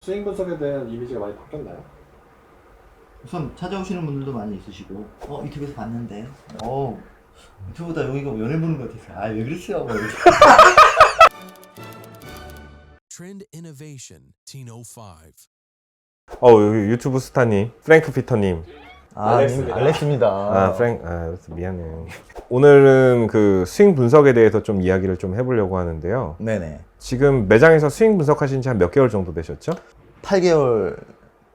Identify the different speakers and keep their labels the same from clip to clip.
Speaker 1: 스윙 분석에 대한 이미지가 많이 바뀌었나요?
Speaker 2: 우선 찾아오시는 분들도 많이 있으시고 유튜브에서 봤는데 유튜브보다 여기가 연애 보는 것 같아서 왜 그러세요? 뭐 이렇게.
Speaker 3: Trend Innovation Teen 05.
Speaker 4: 여기 유튜브 스타님, 프랭크 피터님.
Speaker 2: 알렉스입니다.
Speaker 4: 미안해. 오늘은 그 스윙 분석에 대해서 좀 이야기를 좀 해보려고 하는데요.
Speaker 2: 네네.
Speaker 4: 지금 매장에서 스윙 분석하신 지 한 몇 개월 정도 되셨죠?
Speaker 2: 8개월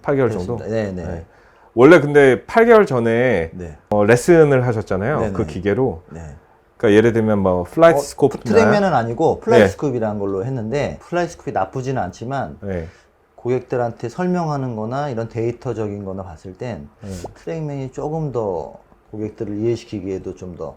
Speaker 4: 8개월 정도?
Speaker 2: 네네.
Speaker 4: 네. 원래 근데 8개월 전에
Speaker 2: 네.
Speaker 4: 레슨을 하셨잖아요.
Speaker 2: 네네.
Speaker 4: 그 기계로.
Speaker 2: 네.
Speaker 4: 그러니까 예를 들면 뭐 플라이트 스코프나
Speaker 2: 트랙맨은 아니고 플라이 스쿱이라는 걸로 했는데 플라이 스쿱이 나쁘지는 않지만
Speaker 4: 네.
Speaker 2: 고객들한테 설명하는 거나 이런 데이터적인 거나 봤을 땐 트랙맨이 조금 더 고객들을 이해시키기에도 좀 더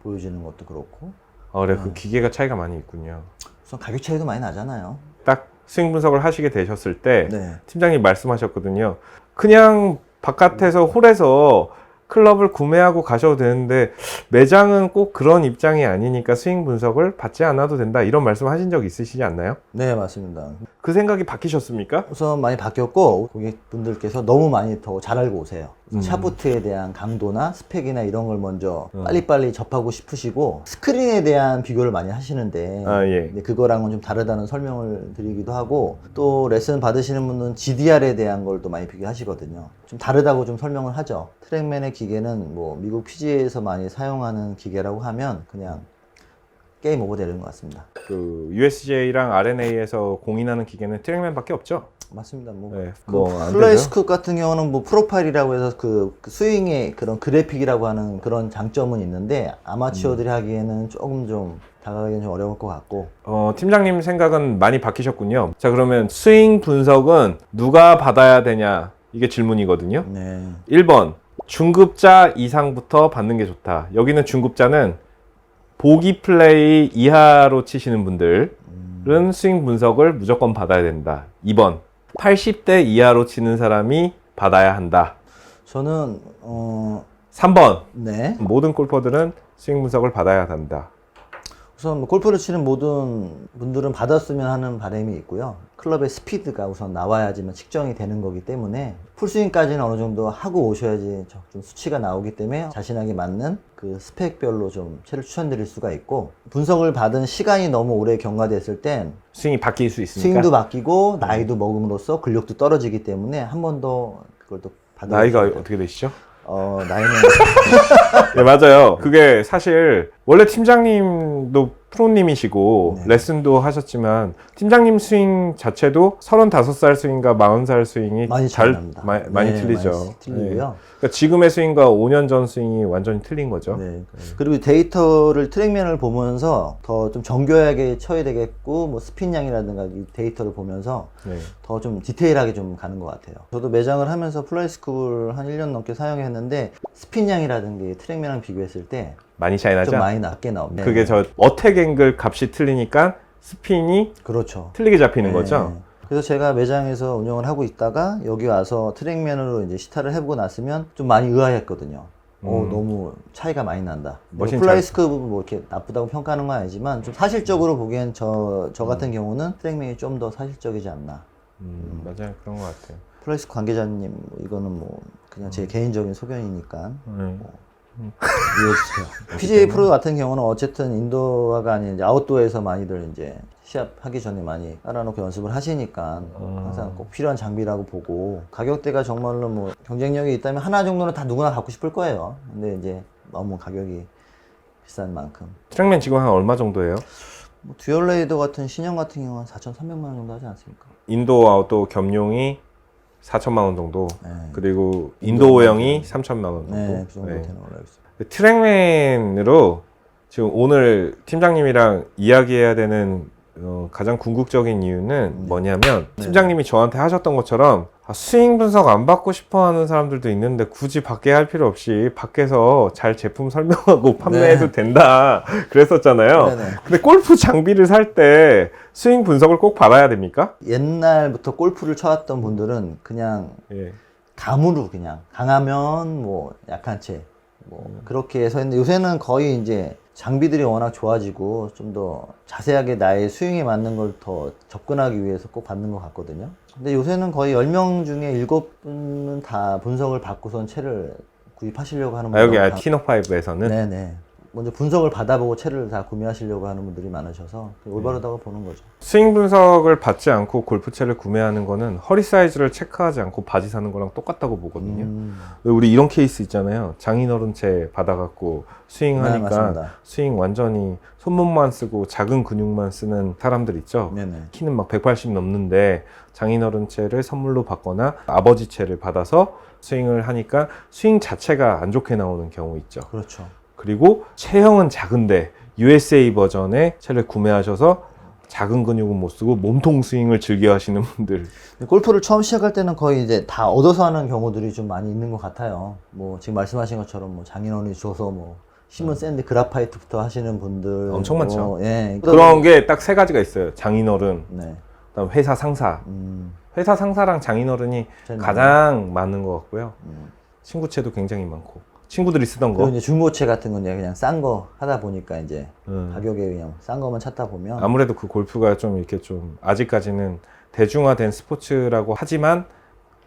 Speaker 2: 보여지는 것도 그렇고
Speaker 4: 그래 그 기계가 차이가 많이 있군요.
Speaker 2: 우선 가격 차이도 많이 나잖아요.
Speaker 4: 딱 스윙 분석을 하시게 되셨을 때
Speaker 2: 네.
Speaker 4: 팀장님 말씀하셨거든요. 그냥 바깥에서 홀에서 클럽을 구매하고 가셔도 되는데 매장은 꼭 그런 입장이 아니니까 스윙 분석을 받지 않아도 된다 이런 말씀 하신 적 있으시지 않나요?
Speaker 2: 네, 맞습니다.
Speaker 4: 그 생각이 바뀌셨습니까?
Speaker 2: 우선 많이 바뀌었고 고객분들께서 너무 많이 더 잘 알고 오세요. 샤프트에 대한 강도나 스펙이나 이런 걸 먼저 빨리빨리 접하고 싶으시고 스크린에 대한 비교를 많이 하시는데
Speaker 4: 예.
Speaker 2: 근데 그거랑은 좀 다르다는 설명을 드리기도 하고 또 레슨 받으시는 분은 GDR에 대한 걸 또 많이 비교하시거든요. 좀 다르다고 좀 설명을 하죠. 트랙맨의 기계는 뭐 미국 PGA에서 많이 사용하는 기계라고 하면 그냥 게임 오버 되는 것 같습니다.
Speaker 4: 그 USJ랑 RNA에서 공인하는 기계는 트랙맨밖에 없죠?
Speaker 2: 맞습니다.
Speaker 4: 네, 안
Speaker 2: 플라이
Speaker 4: 되죠?
Speaker 2: 스쿱 같은 경우는 뭐 프로파일이라고 해서 그 스윙의 그런 그래픽이라고 하는 그런 장점은 있는데 아마추어들이 하기에는 조금 좀 다가가기는 좀 어려울 것 같고.
Speaker 4: 팀장님 생각은 많이 바뀌셨군요. 자, 그러면 스윙 분석은 누가 받아야 되냐? 이게 질문이거든요.
Speaker 2: 네.
Speaker 4: 1번, 중급자 이상부터 받는 게 좋다. 여기는 중급자는 보기 플레이 이하로 치시는 분들은 스윙 분석을 무조건 받아야 된다. 2번, 80대 이하로 치는 사람이 받아야 한다.
Speaker 2: 저는
Speaker 4: 3번,
Speaker 2: 네.
Speaker 4: 모든 골퍼들은 스윙 분석을 받아야 한다.
Speaker 2: 우선 뭐 골프를 치는 모든 분들은 받았으면 하는 바람이 있고요. 클럽의 스피드가 우선 나와야지만 측정이 되는 거기 때문에 풀스윙까지는 어느 정도 하고 오셔야지 좀 수치가 나오기 때문에 자신에게 맞는 그 스펙별로 좀 채를 추천드릴 수가 있고 분석을 받은 시간이 너무 오래 경과됐을 땐
Speaker 4: 스윙이 바뀔 수 있으니까.
Speaker 2: 스윙도 바뀌고 나이도 먹음으로써 근력도 떨어지기 때문에 한 번 더 그걸 또 받아.
Speaker 4: 나이가 어떻게 되시죠?
Speaker 2: 나이는
Speaker 4: 네, 맞아요. 그게 사실 원래 팀장님도 프로님이시고
Speaker 2: 네.
Speaker 4: 레슨도 하셨지만 팀장님 스윙 자체도 35살 스윙과 40살 스윙이
Speaker 2: 많이 차이 납니다.
Speaker 4: 많이
Speaker 2: 네,
Speaker 4: 틀리죠.
Speaker 2: 많이 틀리고요.
Speaker 4: 그러니까 지금의 스윙과 5년 전 스윙이 완전히 틀린 거죠.
Speaker 2: 네. 그리고 데이터를 트랙맨을 보면서 더 좀 정교하게 쳐야 되겠고 뭐 스핀량이라든가 이 데이터를 보면서
Speaker 4: 네.
Speaker 2: 더 좀 디테일하게 좀 가는 것 같아요. 저도 매장을 하면서 플라이 스쿱을 한 1년 넘게 사용했는데 스핀량이라든가 트랙맨이랑 비교했을 때 좀
Speaker 4: 많이 차이 나죠?
Speaker 2: 많이 낮게 나옵니다.
Speaker 4: 그게 저 어택 앵글 값이 틀리니까 스핀이
Speaker 2: 그렇죠.
Speaker 4: 틀리게 잡히는
Speaker 2: 네.
Speaker 4: 거죠.
Speaker 2: 그래서 제가 매장에서 운영을 하고 있다가 여기 와서 트랙맨으로 이제 시타를 해보고 났으면 좀 많이 의아했거든요. 너무 차이가 많이 난다.
Speaker 4: 머신
Speaker 2: 플라이
Speaker 4: 잘-
Speaker 2: 스쿱은 뭐 이렇게 나쁘다고 평가하는 건 아니지만 좀 사실적으로 보기엔 저 같은 경우는 트랙맨이 좀 더 사실적이지 않나.
Speaker 4: 맞아요. 그런 것 같아요.
Speaker 2: 플라이 스쿱 관계자님 이거는 뭐 그냥 제 개인적인 소견이니까 이해해주세요. PGA 프로 같은 경우는 어쨌든 인도어가 아닌 이제 아웃도어에서 많이들 이제 시합하기 전에 많이 깔아놓고 연습을 하시니까 항상 꼭 필요한 장비라고 보고 가격대가 정말로 뭐 경쟁력이 있다면 하나 정도는 다 누구나 갖고 싶을 거예요. 근데 이제 너무 가격이 비싼 만큼
Speaker 4: 트랙맨 지금 한 얼마 정도예요?
Speaker 2: 뭐 듀얼레이더 같은 신형 같은 경우는 4,300만 원 정도 하지 않습니까?
Speaker 4: 인도 아웃도 겸용이 4천만 원 정도.
Speaker 2: 네.
Speaker 4: 그리고 인도어형이 3천만 원 정도.
Speaker 2: 네, 그 정도
Speaker 4: 네.
Speaker 2: 되는 걸로 알고 있습니다.
Speaker 4: 트랙맨으로 지금 오늘 팀장님이랑 이야기해야 되는 가장 궁극적인 이유는 뭐냐면 팀장님이 저한테 하셨던 것처럼 스윙 분석 안 받고 싶어 하는 사람들도 있는데 굳이 밖에 할 필요 없이 밖에서 잘 제품 설명하고 판매해도 된다 그랬었잖아요.
Speaker 2: 네네.
Speaker 4: 근데 골프 장비를 살 때 스윙 분석을 꼭 받아야 됩니까?
Speaker 2: 옛날부터 골프를 쳐왔던 분들은 그냥
Speaker 4: 예.
Speaker 2: 감으로 그냥 강하면 뭐 약한 채 뭐 그렇게 해서 했는데 요새는 거의 이제 장비들이 워낙 좋아지고 좀 더 자세하게 나의 스윙에 맞는 걸 더 접근하기 위해서 꼭 받는 것 같거든요. 근데 요새는 거의 10명 중에 7분은 다 분석을 받고선 채를 구입하시려고 하는 분들.
Speaker 4: 여기 티노5에서는
Speaker 2: 네네. 먼저 분석을 받아보고 채를 다 구매하시려고 하는 분들이 많으셔서 올바르다고 보는 거죠.
Speaker 4: 스윙 분석을 받지 않고 골프채를 구매하는 거는 허리 사이즈를 체크하지 않고 바지 사는 거랑 똑같다고 보거든요. 왜 우리 이런 케이스 있잖아요. 장인어른 채 받아갖고 스윙하니까
Speaker 2: 맞습니다.
Speaker 4: 스윙 완전히 손목만 쓰고 작은 근육만 쓰는 사람들 있죠.
Speaker 2: 네네.
Speaker 4: 키는 막 180 넘는데 장인어른 채를 선물로 받거나 아버지 채를 받아서 스윙을 하니까 스윙 자체가 안 좋게 나오는 경우 있죠.
Speaker 2: 그렇죠.
Speaker 4: 그리고 체형은 작은데 USA 버전의 채를 구매하셔서 작은 근육은 못 쓰고 몸통 스윙을 즐겨 하시는 분들.
Speaker 2: 골프를 처음 시작할 때는 거의 이제 다 얻어서 하는 경우들이 좀 많이 있는 것 같아요. 뭐 지금 말씀하신 것처럼 뭐 장인어른이 줘서 뭐 힘은 센데 그라파이트부터 하시는 분들
Speaker 4: 엄청 많죠.
Speaker 2: 예.
Speaker 4: 그런 게 딱 세 가지가 있어요. 장인어른,
Speaker 2: 네.
Speaker 4: 그다음 회사 상사. 회사 상사랑 장인어른이
Speaker 2: 제일
Speaker 4: 가장 많은 것 같고요.
Speaker 2: 음.
Speaker 4: 친구채도 굉장히 많고 친구들이 쓰던 거.
Speaker 2: 그리고 이제 중고채 같은 건 그냥 싼 거 하다 보니까 이제
Speaker 4: 음.
Speaker 2: 가격에 그냥 싼 거만 찾다 보면
Speaker 4: 아무래도 그 골프가 좀 이렇게 좀 아직까지는 대중화된 스포츠라고 하지만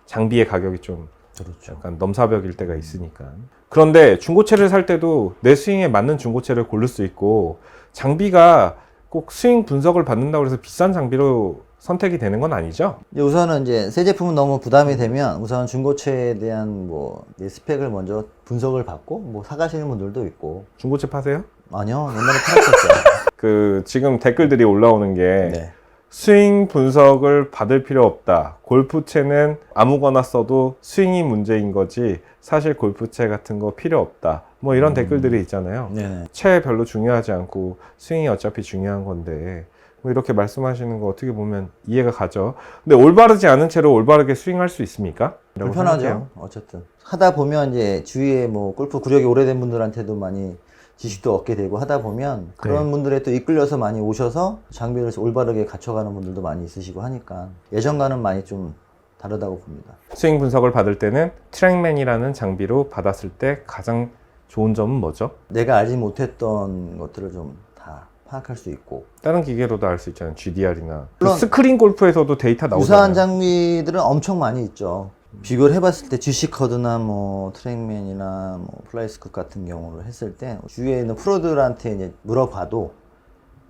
Speaker 4: 장비의 가격이 좀
Speaker 2: 그렇죠.
Speaker 4: 약간 넘사벽일 때가 있으니까. 그런데 중고채를 살 때도 내 스윙에 맞는 중고채를 고를 수 있고 장비가 꼭 스윙 분석을 받는다고 해서 비싼 장비로 선택이 되는 건 아니죠?
Speaker 2: 이제 우선은 이제 새 제품은 너무 부담이 되면 우선 중고채에 대한 뭐 스펙을 먼저 분석을 받고 뭐 사가시는 분들도 있고.
Speaker 4: 중고채 파세요?
Speaker 2: 아니요, 옛날에 팔았었죠.
Speaker 4: 그 지금 댓글들이 올라오는 게
Speaker 2: 네.
Speaker 4: 스윙 분석을 받을 필요 없다. 골프채는 아무거나 써도 스윙이 문제인 거지 사실 골프채 같은 거 필요 없다. 뭐 이런 댓글들이 있잖아요.
Speaker 2: 네네.
Speaker 4: 채 별로 중요하지 않고 스윙이 어차피 중요한 건데 뭐 이렇게 말씀하시는 거 어떻게 보면 이해가 가죠. 근데 올바르지 않은 채로 올바르게 스윙할 수 있습니까? 라고
Speaker 2: 불편하죠.
Speaker 4: 생각해요.
Speaker 2: 어쨌든 하다 보면 이제 주위에 뭐 골프 구력이 오래된 분들한테도 많이 지식도 얻게 되고 하다 보면 그런
Speaker 4: 네.
Speaker 2: 분들에 또 이끌려서 많이 오셔서 장비를 올바르게 갖춰가는 분들도 많이 있으시고 하니까 예전과는 많이 좀 다르다고 봅니다.
Speaker 4: 스윙 분석을 받을 때는 트랙맨이라는 장비로 받았을 때 가장 좋은 점은 뭐죠?
Speaker 2: 내가 알지 못했던 것들을 좀 다 파악할 수 있고
Speaker 4: 다른 기계로도 알 수 있잖아요. GDR이나
Speaker 2: 물론
Speaker 4: 스크린 골프에서도 데이터 나오잖아요.
Speaker 2: 유사한 장비들은 엄청 많이 있죠. 비교를 해봤을 때 GC커드나 뭐 트랙맨이나 뭐 플라이스크 같은 경우를 했을 때 주위에 있는 프로들한테 이제 물어봐도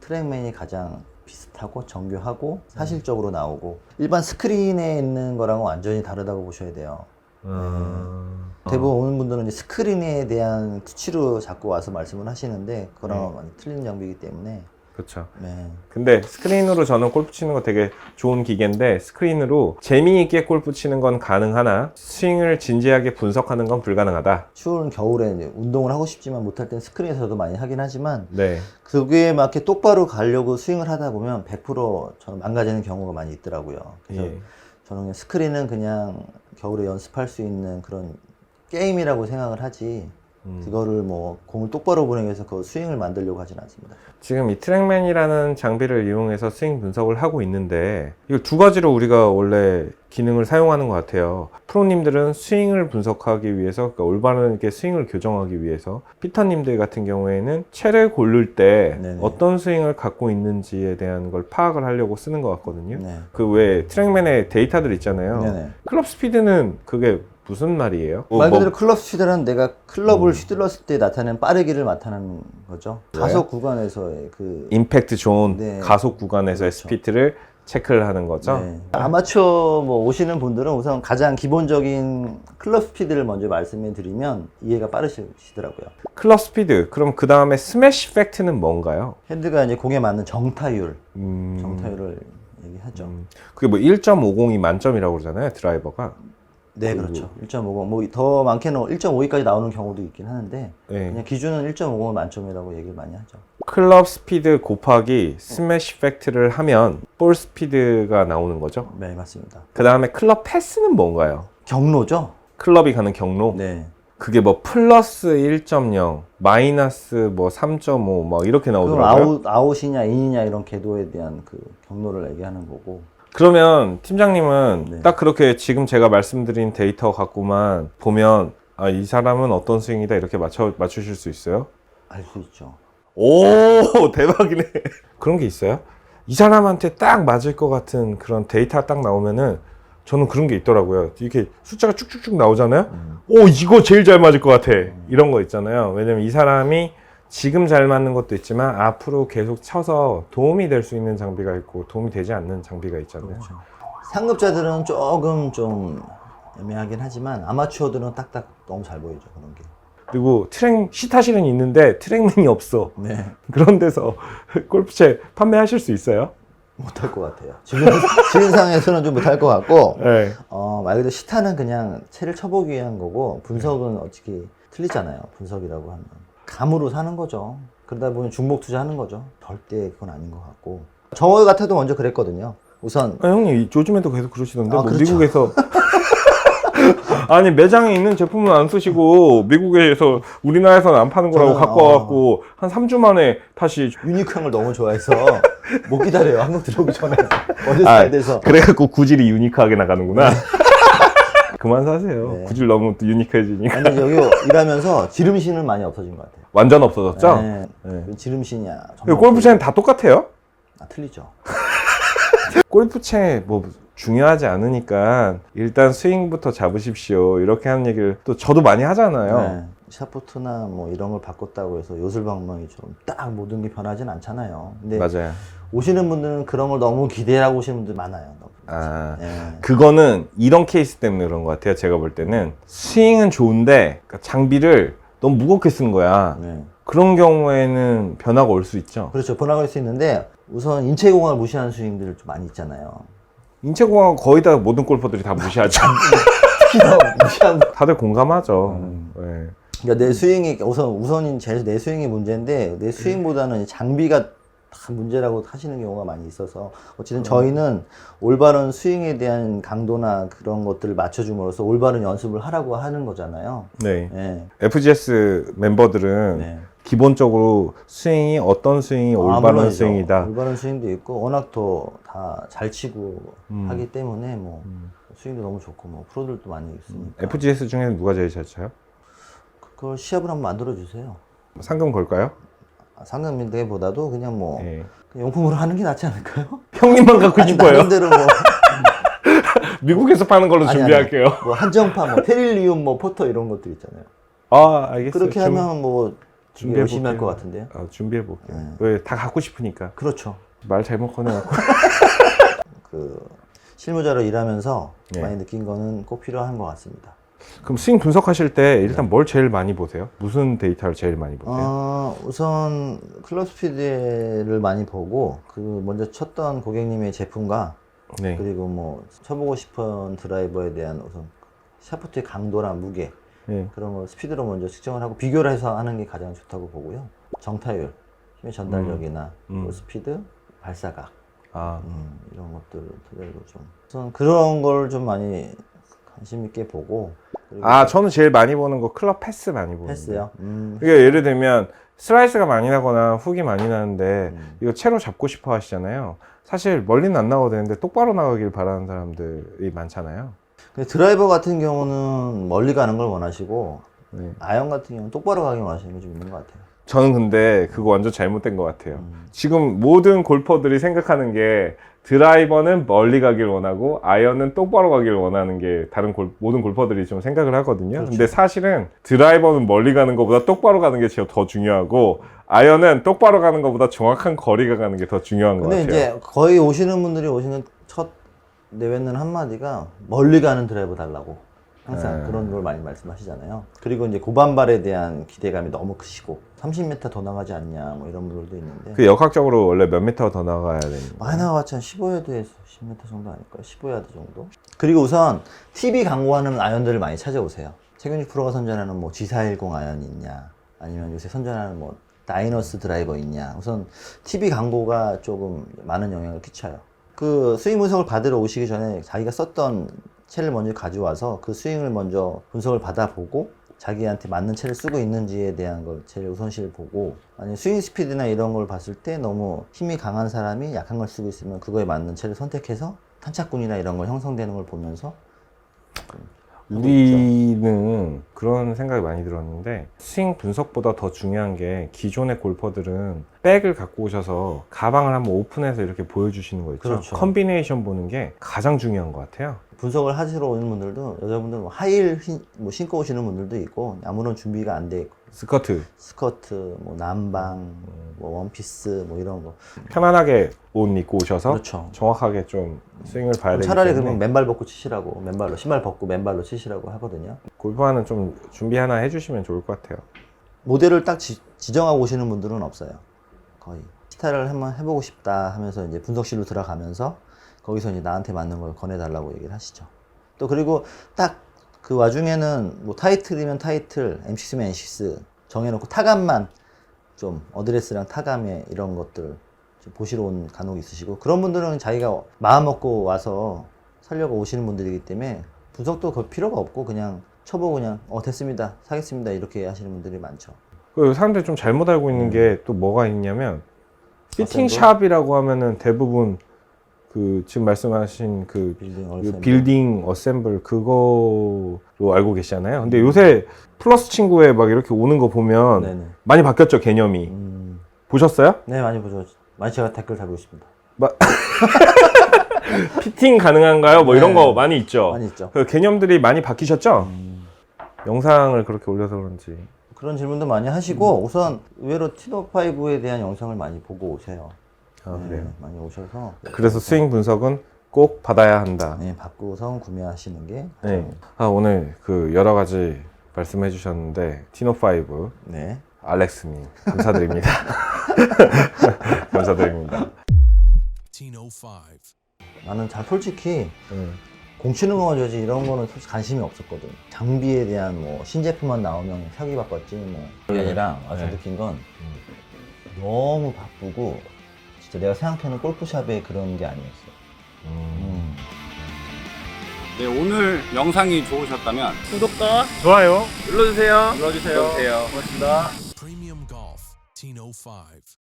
Speaker 2: 트랙맨이 가장 비슷하고 정교하고 사실적으로 나오고 일반 스크린에 있는 거랑은 완전히 다르다고 보셔야 돼요. 대부분 오는 분들은 이제 스크린에 대한 수치로 자꾸 와서 말씀을 하시는데 그거랑 많이 틀린 장비이기 때문에
Speaker 4: 그렇죠.
Speaker 2: 네.
Speaker 4: 근데 스크린으로 저는 골프 치는 거 되게 좋은 기계인데 스크린으로 재미있게 골프 치는 건 가능하나 스윙을 진지하게 분석하는 건 불가능하다.
Speaker 2: 추운 겨울에 이제 운동을 하고 싶지만 못할 땐 스크린에서도 많이 하긴 하지만
Speaker 4: 네.
Speaker 2: 그게 맞게 똑바로 가려고 스윙을 하다 보면 100% 저는 망가지는 경우가 많이 있더라고요. 그래서
Speaker 4: 예.
Speaker 2: 저는 그냥 스크린은 그냥 겨울에 연습할 수 있는 그런 게임이라고 생각을 하지 그거를 뭐 공을 똑바로 보내기 위해서 그 스윙을 만들려고 하진 않습니다.
Speaker 4: 지금 이 트랙맨이라는 장비를 이용해서 스윙 분석을 하고 있는데 이거 두 가지로 우리가 원래 기능을 사용하는 것 같아요. 프로님들은 스윙을 분석하기 위해서 그러니까 올바르게 스윙을 교정하기 위해서 피터님들 같은 경우에는 채를 고를 때
Speaker 2: 네네.
Speaker 4: 어떤 스윙을 갖고 있는지에 대한 걸 파악을 하려고 쓰는 것 같거든요.
Speaker 2: 네.
Speaker 4: 그 외에 트랙맨의 데이터들 있잖아요.
Speaker 2: 네네.
Speaker 4: 클럽 스피드는 그게 무슨 말이에요?
Speaker 2: 말 그대로 클럽 스피드는 내가 클럽을 휘둘렀을 때 나타낸 빠르기를 나타내는 거죠.
Speaker 4: 왜요?
Speaker 2: 가속 구간에서의 그
Speaker 4: 임팩트 존,
Speaker 2: 네.
Speaker 4: 가속 구간에서의
Speaker 2: 그렇죠.
Speaker 4: 스피드를 체크를 하는 거죠.
Speaker 2: 네. 아마추어 뭐 오시는 분들은 우선 가장 기본적인 클럽 스피드를 먼저 말씀해 드리면 이해가 빠르시더라고요.
Speaker 4: 클럽 스피드. 그럼 그 다음에 스매시 팩트는 뭔가요?
Speaker 2: 헤드가 이제 공에 맞는 정타율, 정타율을 얘기하죠.
Speaker 4: 그게 뭐 1.50이 만점이라고 그러잖아요, 드라이버가.
Speaker 2: 네, 그렇죠. 1.50. 뭐 더 많게는 1.52까지 나오는 경우도 있긴 하는데
Speaker 4: 네.
Speaker 2: 그냥 기준은 1.50을 만점이라고 얘기를 많이 하죠.
Speaker 4: 클럽 스피드 곱하기 스매시 팩트를 하면 볼 스피드가 나오는 거죠.
Speaker 2: 네, 맞습니다.
Speaker 4: 그 다음에 클럽 패스는 뭔가요?
Speaker 2: 경로죠?
Speaker 4: 클럽이 가는 경로?
Speaker 2: 네.
Speaker 4: 그게 뭐 플러스 1.0, 마이너스 뭐 3.5, 막 이렇게
Speaker 2: 그럼
Speaker 4: 나오더라고요.
Speaker 2: 아웃이냐 인이냐 이런 궤도에 대한 그 경로를 얘기하는 거고.
Speaker 4: 그러면 팀장님은
Speaker 2: 네.
Speaker 4: 딱 그렇게 지금 제가 말씀드린 데이터 갖고만 보면 아, 이 사람은 어떤 스윙이다 이렇게 맞추실 수 있어요?
Speaker 2: 알 수 있죠.
Speaker 4: 오, 대박이네. 그런 게 있어요? 이 사람한테 딱 맞을 것 같은 그런 데이터가 딱 나오면은 저는 그런 게 있더라고요. 이렇게 숫자가 쭉쭉쭉 나오잖아요. 오, 이거 제일 잘 맞을 것 같아. 이런 거 있잖아요. 왜냐면 이 사람이 지금 잘 맞는 것도 있지만 앞으로 계속 쳐서 도움이 될 수 있는 장비가 있고 도움이 되지 않는 장비가 있잖아요.
Speaker 2: 그렇죠. 상급자들은 조금 좀 애매하긴 하지만 아마추어들은 딱딱 너무 잘 보이죠, 그런 게.
Speaker 4: 그리고 시타실은 있는데 트랙맨이 없어.
Speaker 2: 네.
Speaker 4: 그런 데서 골프채 판매하실 수 있어요?
Speaker 2: 못할 것 같아요. 지금 상황에서는 좀 못할 것 같고,
Speaker 4: 네.
Speaker 2: 말 그대로 시타는 그냥 채를 쳐보기 위한 거고, 분석은 어차피 틀리잖아요. 분석이라고 하면. 감으로 사는 거죠. 그러다 보면 중복 투자하는 거죠. 절대 그건 아닌 것 같고. 저 같아도 먼저 그랬거든요. 우선.
Speaker 4: 형님, 요즘에도 계속 그러시던데, 뭐
Speaker 2: 그렇죠.
Speaker 4: 미국에서. 아니, 매장에 있는 제품은 안 쓰시고, 미국에서 우리나라에서는 안 파는 거라고
Speaker 2: 저는,
Speaker 4: 갖고 와갖고, 한 3주 만에 다시.
Speaker 2: 유니크형을 너무 좋아해서 못 기다려요. 한국 들어오기 전에. 어디 사야 돼서.
Speaker 4: 그래갖고 구질이 유니크하게 나가는구나. 그만 사세요.
Speaker 2: 네.
Speaker 4: 구질 너무 또 유니크해지니까.
Speaker 2: 아니, 여기 일하면서 지름신은 많이 없어진 것 같아요.
Speaker 4: 완전 없어졌죠?
Speaker 2: 네.
Speaker 4: 네.
Speaker 2: 그 지름신이야.
Speaker 4: 골프채는 다 똑같아요?
Speaker 2: 틀리죠.
Speaker 4: 골프채 뭐 중요하지 않으니까 일단 스윙부터 잡으십시오. 이렇게 하는 얘기를 또 저도 많이 하잖아요.
Speaker 2: 네. 샤프트나 뭐 이런 걸 바꿨다고 해서 요술방망이처럼 딱 모든 게 변하진 않잖아요. 근데
Speaker 4: 맞아요.
Speaker 2: 오시는 분들은 그런 걸 너무 기대하고 오시는 분들 많아요. 너무.
Speaker 4: 아,
Speaker 2: 네.
Speaker 4: 그거는 이런 케이스 때문에 그런 것 같아요. 제가 볼 때는 스윙은 좋은데 그러니까 장비를 너무 무겁게 쓴 거야.
Speaker 2: 네.
Speaker 4: 그런 경우에는 변화가 올 수 있죠.
Speaker 2: 그렇죠. 번화갈 수 있는데 우선 인체공학을 무시하는 스윙들을 좀 많이 있잖아요.
Speaker 4: 인체공학 거의 다 모든 골퍼들이 다 무시하죠.
Speaker 2: 무시하는.
Speaker 4: 다들 공감하죠. 네.
Speaker 2: 그러니까 내 스윙이 우선인 제일 내 스윙이 문제인데 내 스윙보다는 장비가 다 문제라고 하시는 경우가 많이 있어서 어쨌든 저희는 올바른 스윙에 대한 강도나 그런 것들을 맞춰줌으로써 올바른 연습을 하라고 하는 거잖아요.
Speaker 4: 네.
Speaker 2: 네.
Speaker 4: FGS 멤버들은
Speaker 2: 네.
Speaker 4: 기본적으로 스윙이 어떤 스윙이 올바른
Speaker 2: 물론이죠.
Speaker 4: 스윙이다.
Speaker 2: 올바른 스윙도 있고 워낙 더 다 잘 치고 하기 때문에 뭐 스윙도 너무 좋고 뭐 프로들도 많이 있으니까
Speaker 4: FGS 중에는 누가 제일 잘 쳐요?
Speaker 2: 그걸 시합을 한번 만들어 주세요.
Speaker 4: 상금 걸까요?
Speaker 2: 상금인데보다도 그냥 뭐
Speaker 4: 예.
Speaker 2: 그냥 용품으로 하는 게 낫지 않을까요?
Speaker 4: 형님만 갖고
Speaker 2: 아니,
Speaker 4: 싶어요.
Speaker 2: 나름대로 뭐
Speaker 4: 미국에서 파는 걸로
Speaker 2: 아니,
Speaker 4: 준비할게요.
Speaker 2: 뭐 한정판, 뭐 페릴리움, 뭐 포터 이런 것들 있잖아요.
Speaker 4: 아, 알겠어요.
Speaker 2: 그렇게 하면 뭐
Speaker 4: 준비해
Speaker 2: 열심히 할
Speaker 4: 볼게요.
Speaker 2: 것 같은데요.
Speaker 4: 준비해 볼게요.
Speaker 2: 네.
Speaker 4: 왜 다 갖고 싶으니까.
Speaker 2: 그렇죠.
Speaker 4: 말 잘못 꺼내갖고.
Speaker 2: 그 실무자로 일하면서
Speaker 4: 네.
Speaker 2: 많이 느낀 거는 꼭 필요한 것 같습니다.
Speaker 4: 그럼 스윙 분석하실 때 일단 뭘 제일 많이 보세요? 무슨 데이터를 제일 많이 보세요?
Speaker 2: 우선 클럽 스피드를 많이 보고 그 먼저 쳤던 고객님의 제품과
Speaker 4: 네.
Speaker 2: 그리고 뭐 쳐보고 싶은 드라이버에 대한 우선 샤프트의 강도나 무게
Speaker 4: 네.
Speaker 2: 그런 걸 스피드로 먼저 측정을 하고 비교를 해서 하는 게 가장 좋다고 보고요. 정타율, 힘의 전달력이나 뭐 스피드, 발사각
Speaker 4: 아,
Speaker 2: 이런 것들 토대로 좀 우선 그런 걸 좀 많이 관심 있게 보고 그리고
Speaker 4: 저는 제일 많이 보는 거 클럽 패스 많이 보는
Speaker 2: 패스요.
Speaker 4: 그러니까 예를 들면 슬라이스가 많이 나거나 훅이 많이 나는데 이거 채로 잡고 싶어 하시잖아요. 사실 멀리는 안 나가도 되는데 똑바로 나가길 바라는 사람들이 많잖아요.
Speaker 2: 근데 드라이버 같은 경우는 멀리 가는 걸 원하시고
Speaker 4: 네.
Speaker 2: 아이언 같은 경우는 똑바로 가길 원하시는 게 좀 있는 것 같아요.
Speaker 4: 저는 근데 그거 완전 잘못된 것 같아요. 지금 모든 골퍼들이 생각하는 게 드라이버는 멀리 가길 원하고 아이언은 똑바로 가길 원하는 게 다른 모든 골퍼들이 좀 생각을 하거든요.
Speaker 2: 그렇죠.
Speaker 4: 근데 사실은 드라이버는 멀리 가는 것보다 똑바로 가는 게 더 중요하고 아이언은 똑바로 가는 것보다 정확한 거리가 가는 게 더 중요한 것
Speaker 2: 근데
Speaker 4: 같아요.
Speaker 2: 이제 거의 오시는 분들이 오시는 첫 내뱉는 한마디가 멀리 가는 드라이버 달라고 항상 그런 걸 많이 말씀하시잖아요. 그리고 이제 고반발에 대한 기대감이 너무 크시고 30m 더 나가지 않냐 뭐 이런 분들도 있는데
Speaker 4: 그 역학적으로 원래 몇 미터 더 나가야 되는
Speaker 2: 많이 나가봤자 15야드에서 10m 정도 아닐까요? 15야드 정도? 그리고 우선 TV 광고하는 아이언들을 많이 찾아오세요. 최경식 프로가 선전하는 뭐 G410 아이언이 있냐 아니면 요새 선전하는 뭐 다이너스 드라이버 있냐 우선 TV 광고가 조금 많은 영향을 끼쳐요. 그 스윙 분석을 받으러 오시기 전에 자기가 썼던 채를 먼저 가져와서 그 스윙을 먼저 분석을 받아보고 자기한테 맞는 채를 쓰고 있는지에 대한 걸 제일 우선시를 보고 아니 스윙 스피드나 이런 걸 봤을 때 너무 힘이 강한 사람이 약한 걸 쓰고 있으면 그거에 맞는 채를 선택해서 탄착군이나 이런 걸 형성되는 걸 보면서
Speaker 4: 우리는 그런 생각이 많이 들었는데 스윙 분석보다 더 중요한 게 기존의 골퍼들은 백을 갖고 오셔서 가방을 한번 오픈해서 이렇게 보여주시는 거 있죠.
Speaker 2: 그렇죠.
Speaker 4: 컨비네이션 보는 게 가장 중요한 것 같아요.
Speaker 2: 분석을 하시러 오는 분들도 여자분들은 하이힐 신고 오시는 분들도 있고 아무런 준비가 안 돼 있고
Speaker 4: 스커트
Speaker 2: 스커트, 뭐 남방, 뭐 원피스 뭐 이런 거.
Speaker 4: 편안하게 옷 입고 오셔서
Speaker 2: 그렇죠.
Speaker 4: 정확하게 좀 스윙을 봐야 되기
Speaker 2: 차라리
Speaker 4: 때문에
Speaker 2: 그러면 맨발 벗고 치시라고 맨발로 신발 벗고 맨발로 치시라고 하거든요.
Speaker 4: 골프화는 좀 준비 하나 해주시면 좋을 것 같아요.
Speaker 2: 모델을 딱 지정하고 오시는 분들은 없어요. 거의 스타일을 한번 해보고 싶다 하면서 이제 분석실로 들어가면서 거기서 이제 나한테 맞는 걸 권해달라고 얘기를 하시죠. 또 그리고 딱 그 와중에는 뭐 타이틀이면 타이틀, M6면 M6 정해놓고 타감만 좀 어드레스랑 타감에 이런 것들 좀 보시러 온 간혹 있으시고 그런 분들은 자기가 마음 먹고 와서 살려고 오시는 분들이기 때문에 분석도 그 필요가 없고 그냥 쳐보고 그냥 됐습니다 사겠습니다 이렇게 하시는 분들이 많죠.
Speaker 4: 그 사람들이 좀 잘못 알고 있는 게 또 뭐가 있냐면
Speaker 2: 어셈블?
Speaker 4: 피팅샵이라고 하면은 대부분 그 지금 말씀하신 그 빌딩 어셈블 그거로 알고 계시잖아요. 근데 요새 플러스 친구에 막 이렇게 오는 거 보면
Speaker 2: 네네.
Speaker 4: 많이 바뀌었죠, 개념이. 보셨어요?
Speaker 2: 네 많이 보죠. 많이 제가 댓글 달고 있습니다.
Speaker 4: 피팅 가능한가요? 뭐 이런
Speaker 2: 네.
Speaker 4: 거 많이 있죠.
Speaker 2: 많이 있죠.
Speaker 4: 그 개념들이 많이 바뀌셨죠? 영상을 그렇게 올려서 그런지.
Speaker 2: 그런 질문도 많이 하시고 우선 의외로 티노5에 대한 영상을 많이 보고 오세요.
Speaker 4: 아, 그래요?
Speaker 2: 많이 오셔서
Speaker 4: 그래서 스윙 분석은 꼭 받아야 한다.
Speaker 2: 네, 받고서 구매하시는 게
Speaker 4: 네. 오늘 그 여러 가지 말씀해 주셨는데 티노5
Speaker 2: 네.
Speaker 4: 알렉스님 감사드립니다. 감사드립니다.
Speaker 3: Tino 5.
Speaker 2: 나는 잘 솔직히 공 치는 거 가지고 이런 거는 솔직히 관심이 없었거든. 장비에 대한 뭐 신제품만 나오면 사기 바꿨지 뭐. 그게 아니라 와서
Speaker 4: 네.
Speaker 2: 느낀 건 너무 바쁘고 진짜 내가 생각하는 골프샵의 그런 게 아니었어.
Speaker 5: 네, 오늘 영상이 좋으셨다면
Speaker 6: 구독과 좋아요 눌러주세요.
Speaker 5: 눌러주세요.
Speaker 6: 고맙습니다.
Speaker 3: Premium Golf Tino 5.